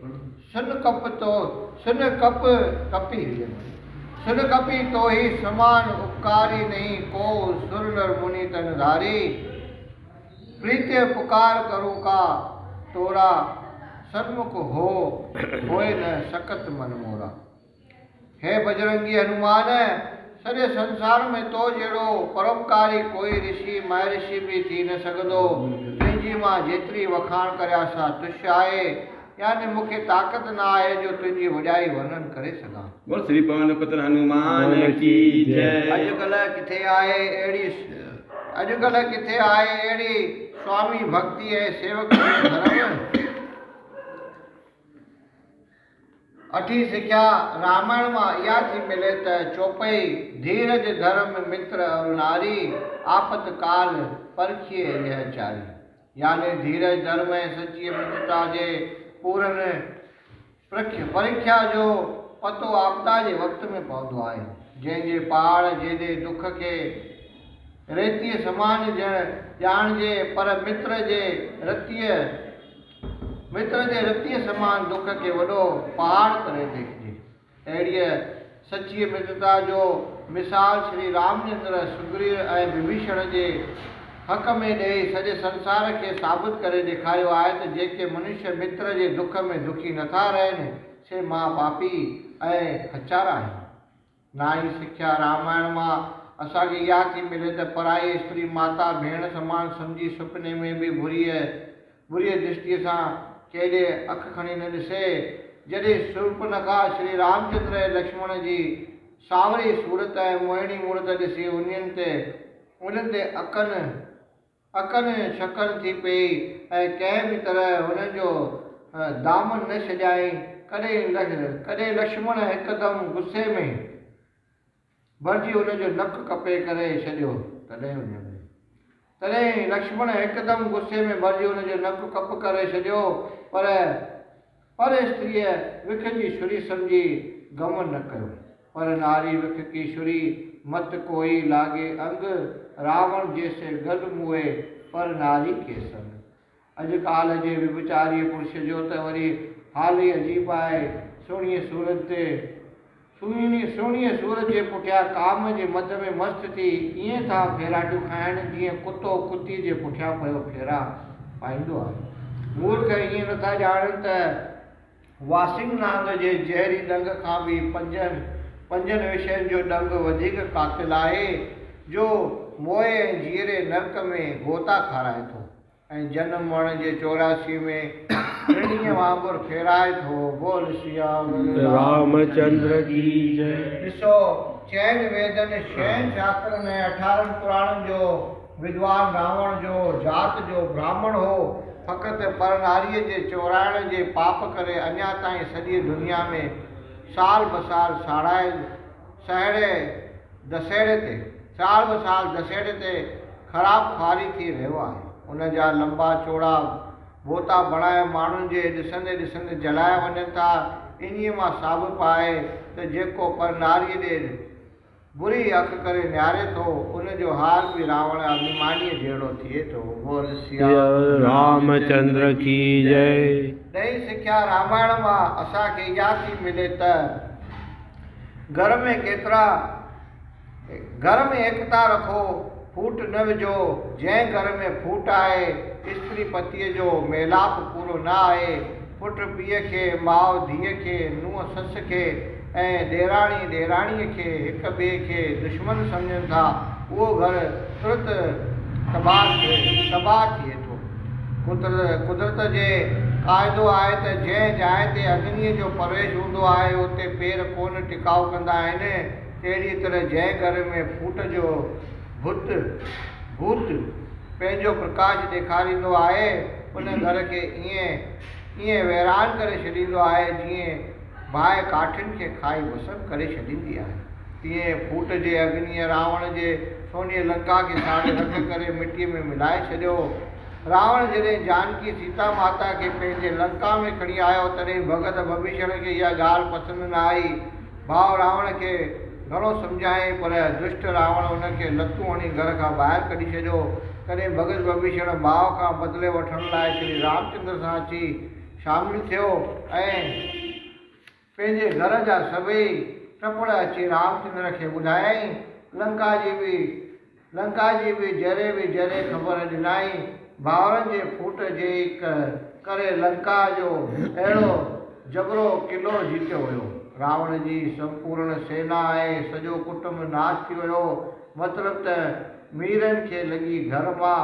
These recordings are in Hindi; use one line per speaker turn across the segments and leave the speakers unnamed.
सुन कप कपी सुन कपी तो ही समान उपकारी नहीं को सुर नर मुनि तन धारी प्रीत्य पुकार करूँ का तोरा सन्मुख होए न सकत मन मोरा। हे बजरंगी हनुमान सॼे संसार में तो जहिड़ो परोपकारी कोई ऋषि महर्षि भी थी न सघंदो। तुंहिंजी मां जेतिरी वखाण करिया सा तुष्य आहे, यानी मूंखे ताक़त न आहे जो तुंहिंजी वॾाई वर्णन करे सघां।
बोल श्री पवन पुत्र हनुमान की जय।
अॼुकल्ह किथे आहे अहिड़ी स्वामी भक्ति ऐं सेवक धर्म। अठी सिख्या रामायण मां इहा थी मिले त चौपई धीरज धर्म मित्र और नारी आपत काल परखिए यह चारी। यानी धीरज धर्म ऐं सची मित्रता जे पूर्ण परीक्षा जो पतो आपदा जे वक़्त में पवंदो आहे। जंहिंजे पहाड़ जेॾे दुख खे रेतीअ समान ॼाणिजे पर मित्र जे रतीअ समान दुख के वॾो पहाड़ करे देखिजे। अहिड़ीअ सची मित्रता जो मिसाल श्री रामचंद्र सुग्रीव ऐं विभीषण जे हक़ में ॾेई सॼे संसार खे साबित करे ॾेखारियो आहे त जेके मनुष्य मित्र जे दुख में दुखी नथा रहनि से मां पापी ऐं हचारा आहिनि। नाई सिख्या रामायण मां असांखे इहा थी मिले त पराई स्त्री माता भेण समान सम्झी सुपिने में बि बुरीअ दृष्टिअ सां केॾे अख खणी न ॾिसे। जॾहिं शूर्पनखा श्री रामचंद्र ऐं लक्ष्मण जी सावरी सूरत ऐं मोहिणी मूरत ॾिसी उन्हनि ते अकनि शकनि थी पई ऐं कंहिं बि तरह हुननि जो दामन न छॾियाई। कॾहिं लक्ष्मण हिकदमि गुस्से में भरिजी हुनजो नक कपे करे छॾियो। तॾहिं लक्ष्मण हिकदमि गुस्से में भरिजी हुनजो नक कप करे छॾियो पर स्त्रीअ विख जी छुरी सम्झी गमन न कयो। पर नारी विख की छुरी मत कोई लागे अंग रावण जैसे गल मुए पर नारी के संग। अॼुकाल्ह जे विचारीअ पुरुष जो त वरी हाल ई अजीब आहे। सुहिणीअ सूरत जे पुठियां काम जे मद में मस्त थी ईअं था फेराटियूं खाइण जीअं कुतो कुती जे पुठियां पियो फेरा पाईंदो आहे। मूर्ख ईअं नथा ॼाणनि त वासिंग नांग जे ज़हरी डंग खां बि पंजनि विषयनि जो डंग वधीक कातिल आहे जो मोए ऐं जीअरे नरक में गोता खाराए थो ऐं जनम मरण जे 84 में ऋणीअ वांगुरु फेराए थो। बोल सियाम
रामचंद्र की जय।
ॾिसो चैन वेदन 6 शास्त्रनि ऐं 18 पुराणनि जो विद्वान रावण जो जात जो ब्राह्मण हो। फ़क़ति पर नारीअ जे चोराइण जे पाप करे अञा ताईं सॼी दुनिया में साल ब साल दशहरे ते ख़राब खारी थी रहियो आहे। उन जा लंबा चौड़ा बोता बणाए माण्हुनि जे ॾिसंदे जलाए वञनि था। इन्हीअ मां साबित आहे त जेको पर नारीअ ॾे बुरी अख करे निहारे थो उनजो हाल बि रावण अभिमानीअ जहिड़ो थिए थो। बोल सिया
रामचंद्र की जय।
नई सिख्या रामायण मां असांखे इहा थी मिले त घर में एकता रखो फूट न विझो। जंहिं घर में फूट आहे स्त्री पतीअ जो मेलाप पूरो न आहे। पुट पीउ खे माउ धीअ खे नुंहुं सस खे ऐं ॾेराणी ॾेराणीअ खे हिक ॿिए खे दुश्मन सम्झनि था उहो घर तुरत तबाह थिए थो। कुदरत जे क़ाइदो आहे त जंहिं जाइ ते अग्नीअ जो प्रवेश हूंदो आहे उते पेर कोन टिकाऊ कंदा आहिनि। तहिड़ी तरह जंहिं घर में फूट जो भूत पंहिंजो प्रकाश ॾेखारींदो आहे उन घर खे ईअं वैरान करे छॾींदो आहे जीअं बाहि काठियुनि खे खाई वसन करे छॾींदी आहे। तीअं फूट जे अग्नीअ रावण जे सोनीअ लंका खे साड़े रख करे मिटीअ में मिलाए छॾियो। रावण जॾहिं जानकी सीता माता खे पंहिंजे लंका में खणी आयो तॾहिं भगत विभीषण खे इहा ॻाल्हि पसंदि न आई। भाउ रावण खे घणो सम्झायईं पर दुष्ट रावण हुनखे लतूं हणी घर खां ॿाहिरि कढी छॾियो। तॾहिं भगत विभीषण भाउ खां बदिले वठण लाइ श्री रामचंद्र सां अची शामिल थियो ऐं पंहिंजे घर जा सभई टपड़ अची रामचंद्र खे ॿुधायईं। लंका जी बि जरे ख़बर ॾिनाई। भाउरनि जे फूट जे करे लंका जो अहिड़ो जबरो किलो जीतियो हुयो। रावण जी संपूर्ण सेना ऐं सॼो कुटुंब नाश थी वियो। मतिलब त मीरनि खे लॻी घर मां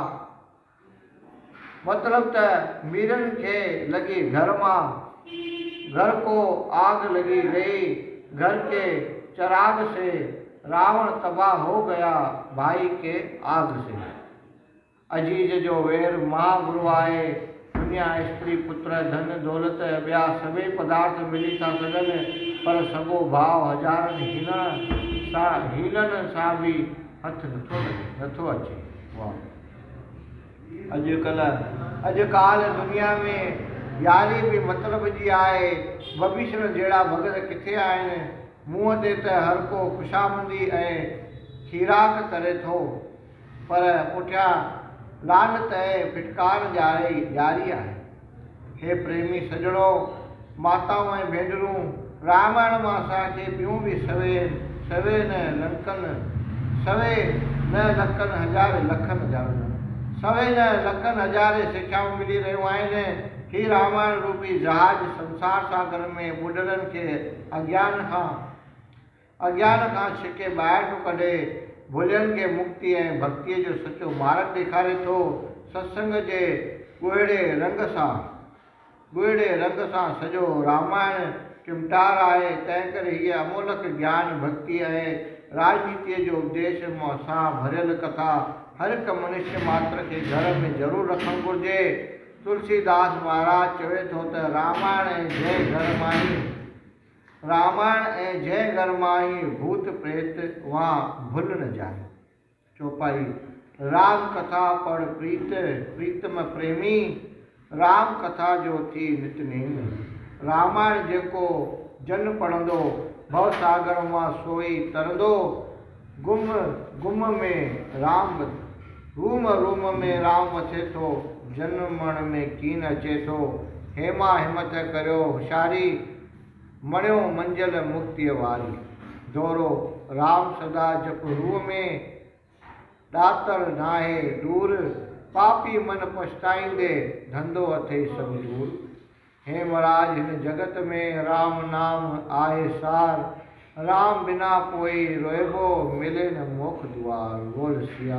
घर को आग लगी गई, घर के चराग से रावण तबाह हो गया, भाई के आग से। अजीज जो वेर महागुरु आहे। दुनिया स्त्री पुत्र धन दौलत ॿिया सभई पदार्थ मिली था सघनि, पर सॻो भाव हज़ारनि हीलनि सां बि हथ नथो अचे। अॼुकाल्ह दुनिया में यारी बि मतिलब जी आहे। विभीषण जहिड़ा भगत किथे आहिनि। मुंहं ते त हर को ख़ुशामंदी ऐं खीराक करे थो, पर पुठियां लानत ऐं फिटकार जारी आहे। हे प्रेमी सजणो, माताऊं ऐं भेनरूं, रामायण मां असांखे ॿियूं बि सवे न लखनि हज़ारे सिख्याऊं मिली रहियूं आहिनि। ही रामायण रूपी जहाज संसार सागर में ॿुॾड़नि खे अज्ञान खां छिके ॿाहिरि थो कढे, भुलियनि खे मुक्ति ऐं भक्तीअ जो सचो मार्ग ॾेखारे थो। सत्संग जे ॻुहिड़े रंग सां सॼो रामायण टिमटार आहे। तंहिं करे हीअ अमोलक ज्ञान भक्ति ऐं राजनीतिअ जो उपदेश सां भरियल कथा हर हिक मनुष्य मात्र खे घर में ज़रूरु रखणु घुरिजे। तुलसीदास महाराज चवे थो त रामायण ऐं जंहिं घर मां ही भूत प्रेत वहाँ भुल न जाए। चौपाई। राम कथा पढ़ प्रीतम प्रेमी, राम कथा जो थी नितनेम। रामायण जेको जन पढ़ंदो, भव सागर मां सोई तरंदो। गुम में राम वसे थो, जनमण में कीन अचे थो। हेमा हिमत करियो होशियारी, मणियो मंजिल मुक्तिअ वारी। दोरो राम सदा जप रूह में, ॾातड़ नाहे दूर। पापी मन पछताईंदे, धंधो अथई सभु दूर। हे महाराज, हिन जगत में राम नाम आहे सार। राम बिना कोई रोएबो, मिले न मोख दुआर। बोल सिया।